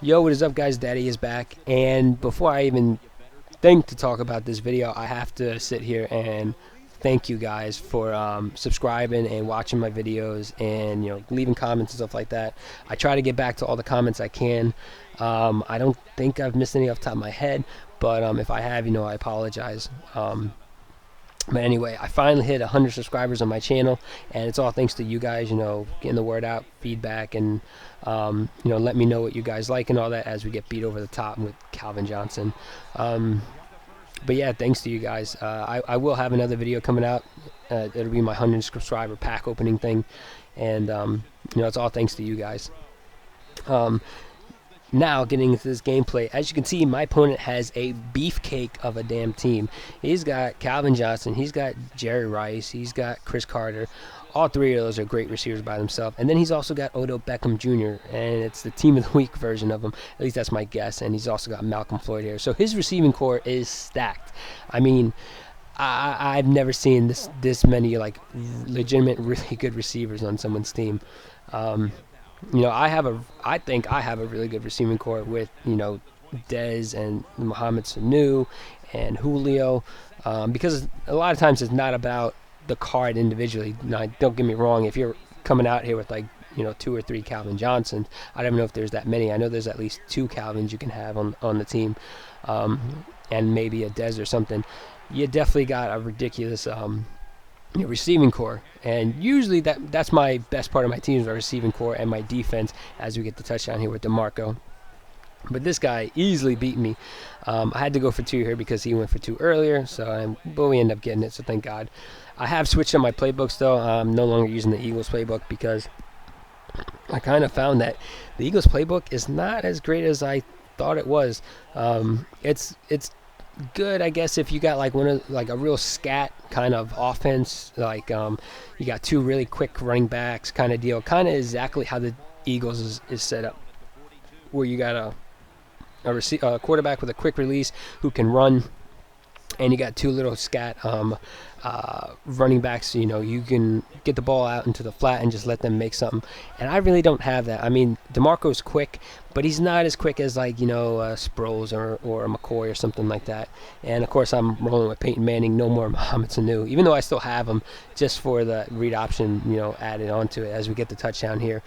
Yo, what is up, guys? Daddy is back, and before I even think to talk about this video, I have to sit here and thank you guys for subscribing and watching my videos, and leaving comments and stuff like that. I try to get back to all the comments I can. I don't think I've missed any off the top of my head, but if I have, I apologize. But anyway, I finally hit 100 subscribers on my channel, and it's all thanks to you guys, getting the word out, feedback, and, let me know what you guys like and all that as we get beat over the top with Calvin Johnson. But yeah, thanks to you guys. I will have another video coming out. It'll be my 100 subscriber pack opening thing, and, it's all thanks to you guys. Now, getting into this gameplay, as you can see, my opponent has a beefcake of a damn team. He's got Calvin Johnson, he's got Jerry Rice, he's got Chris Carter. All three of those are great receivers by themselves. And then he's also got Odell Beckham Jr., and it's the Team of the Week version of him. At least that's my guess. And he's also got Malcolm Floyd here. So his receiving core is stacked. I mean, I've never seen this many, like, legitimate, really good receivers on someone's team. I think I have a really good receiving core with, Dez and Mohamed Sanu and Julio, because a lot of times it's not about the card individually. Now, don't get me wrong, if you're coming out here with, like, 2 or 3 Calvin Johnsons, I don't know if there's that many. I know there's at least 2 Calvins you can have on the team, and maybe a Dez or something. You definitely got a ridiculous receiving core, and usually that's my best part of my team is my receiving core and my defense as we get the touchdown here with DeMarco. But this guy easily beat me. I had to go for 2 here because he went for 2 earlier, but we end up getting it, so thank God. I have switched on my playbooks though. I'm no longer using the Eagles playbook because I kind of found that the Eagles playbook is not as great as I thought it was. It's good, I guess, if you got like a real scat kind of offense, like you got 2 really quick running backs kind of deal, kind of exactly how the Eagles is set up, where you got a quarterback with a quick release who can run, and you got 2 little scat running backs. You can get the ball out into the flat and just let them make something. And I really don't have that. I mean, DeMarco's quick, but he's not as quick as, like, Sproles or a McCoy or something like that. And of course, I'm rolling with Peyton Manning. No more Mohamed Sanu, even though I still have him just for the read option, added onto it as we get the touchdown here.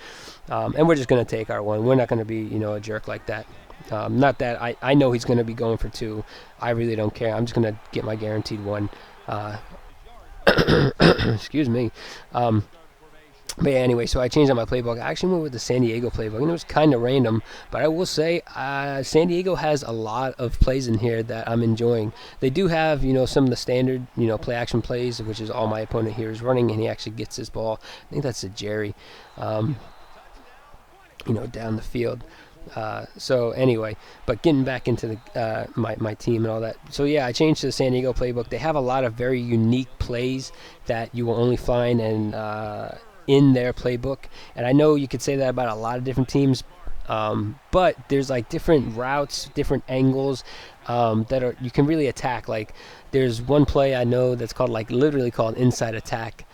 And we're just going to take our one. We're not going to be, a jerk like that. Not that I know he's going to be going for 2. I really don't care. I'm just going to get my guaranteed 1. Excuse me. But yeah, anyway, so I changed out my playbook. I actually went with the San Diego playbook, and it was kind of random, but I will say San Diego has a lot of plays in here that I'm enjoying. They do have, some of the standard, play action plays, which is all my opponent here is running, and he actually gets his ball. I think that's a Jerry, down the field. So anyway, but getting back into the my team and all that. So yeah, I changed to the San Diego playbook. They have a lot of very unique plays that you will only find in their playbook. And I know you could say that about a lot of different teams, but there's like different routes, different angles that you can really attack. Like there's one play I know that's called, like, literally called inside attack.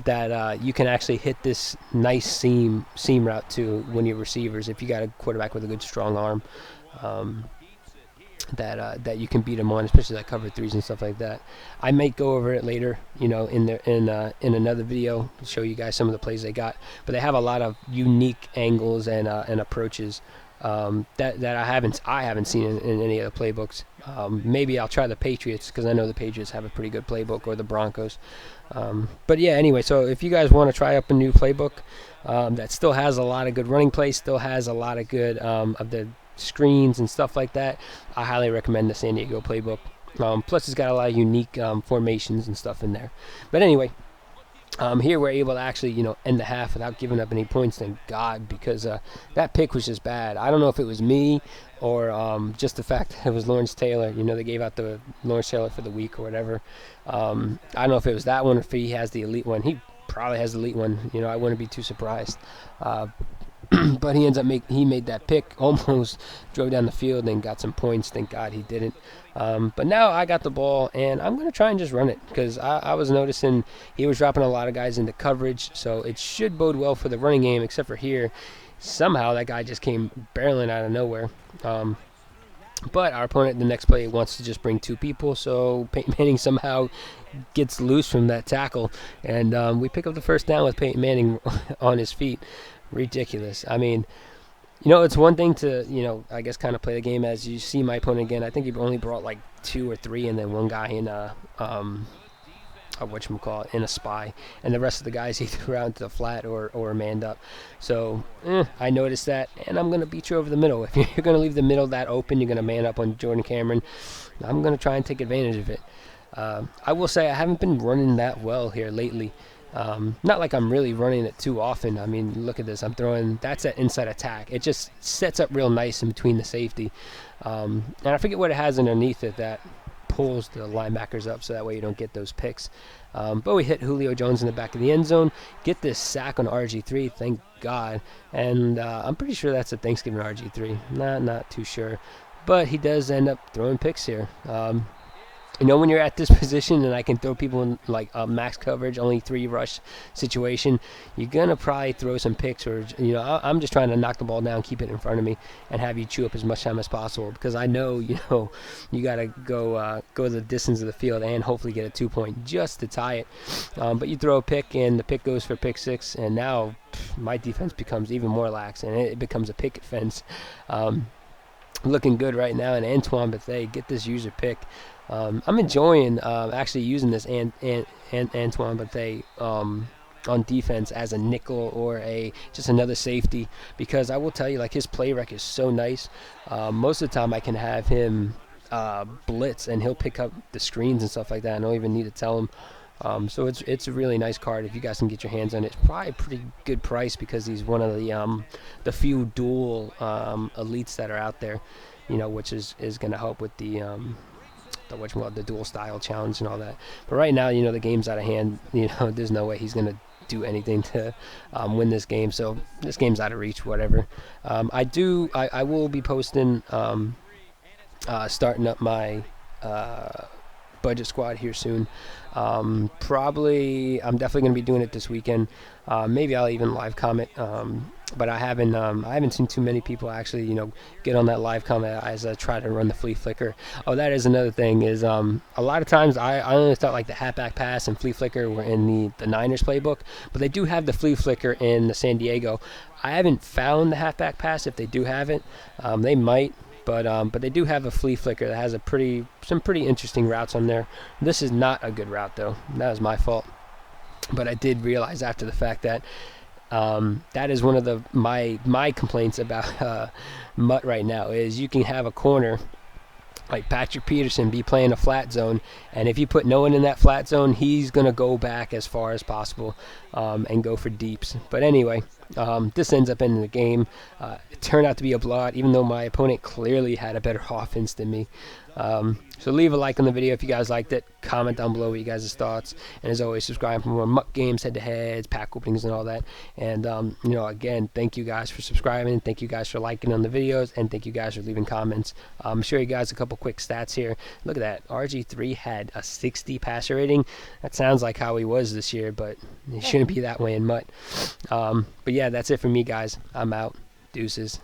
That you can actually hit this nice seam route to one of your receivers if you got a quarterback with a good strong arm, that you can beat them on, especially like cover 3s and stuff like that. I might go over it later, in another video to show you guys some of the plays they got. But they have a lot of unique angles and approaches that I haven't seen in any of the playbooks. Maybe I'll try the Patriots, because I know the Patriots have a pretty good playbook, or the Broncos. But yeah, anyway, so if you guys want to try up a new playbook that still has a lot of good running plays, still has a lot of good of the screens and stuff like that, I highly recommend the San Diego playbook. Plus, it's got a lot of unique formations and stuff in there. But anyway, here we're able to actually, end the half without giving up any points, thank God, because that pick was just bad. I don't know if it was me or just the fact that it was Lawrence Taylor. They gave out the Lawrence Taylor for the week or whatever. I don't know if it was that one or if he has the elite one. He probably has the elite one. I wouldn't be too surprised. But he ends up he made that pick, almost drove down the field and got some points. Thank God he didn't. But now I got the ball, and I'm going to try and just run it, because I was noticing he was dropping a lot of guys into coverage, so it should bode well for the running game, except for here. somehow that guy just came barreling out of nowhere. But our opponent, the next play, wants to just bring 2 people, so Peyton Manning somehow gets loose from that tackle, and we pick up the first down with Peyton Manning on his feet. Ridiculous. I mean, it's one thing to, I guess kind of play the game as you see my opponent again. I think he only brought like 2 or 3, and then one guy in a whatchamacallit, in a spy, and the rest of the guys he threw out into the flat or manned up. So I noticed that, and I'm going to beat you over the middle. If you're going to leave the middle that open, you're going to man up on Jordan Cameron. I'm going to try and take advantage of it. I will say I haven't been running that well here lately. Not like I'm really running it too often. I mean, look at this. I'm throwing, that's an inside attack. It just sets up real nice in between the safety. And I forget what it has underneath it that pulls the linebackers up so that way you don't get those picks. But we hit Julio Jones in the back of the end zone, get this sack on RG3, thank God. And I'm pretty sure that's a Thanksgiving RG3. Not too sure. But he does end up throwing picks here. When you're at this position and I can throw people in like a max coverage, only 3 rush situation, you're going to probably throw some picks, or, I'm just trying to knock the ball down, keep it in front of me, and have you chew up as much time as possible, because I know, you got to go the distance of the field and hopefully get a 2-point just to tie it. But you throw a pick and the pick goes for pick 6, and now my defense becomes even more lax and it becomes a picket fence. Looking good right now, and Antoine Bethea get this user pick. I'm enjoying actually using this Antoine Bethea on defense as a nickel or just another safety, because I will tell you, like, his play rec is so nice. Most of the time I can have him blitz and he'll pick up the screens and stuff like that. I don't even need to tell him. So it's a really nice card if you guys can get your hands on it. It's probably a pretty good price because he's one of the few dual elites that are out there, which is going to help with the dual style challenge and all that. But right now, the game's out of hand. There's no way he's going to do anything to win this game. So this game's out of reach, whatever. I will be posting, starting up my budget squad here soon. Probably I'm definitely going to be doing it this weekend. Maybe I'll even live comment, but I haven't seen too many people actually get on that live comment as I try to run the flea flicker. Oh, that is another thing, is a lot of times I only thought like the halfback pass and flea flicker were in the Niners playbook, but they do have the flea flicker in the San Diego. I haven't found the halfback pass. If they do have it, they might. But they do have a flea flicker that has some pretty interesting routes on there. This is not a good route though. That was my fault. But I did realize after the fact that that is one of my complaints about MUT right now, is you can have a corner like Patrick Peterson be playing a flat zone, and if you put no one in that flat zone, he's going to go back as far as possible and go for deeps. But anyway, this ends up ending the game. It turned out to be a blowout, even though my opponent clearly had a better offense than me. So leave a like on the video if you guys liked it. Comment down below what you guys' thoughts. And as always, subscribe for more MUT games, head-to-heads, pack openings, and all that. And, again, thank you guys for subscribing. Thank you guys for liking on the videos. And thank you guys for leaving comments. I'm show you guys a couple quick stats here. Look at that. RG3 had a 60 passer rating. That sounds like how he was this year, but it shouldn't be that way in MUT. But, yeah, that's it for me, guys. I'm out. Deuces.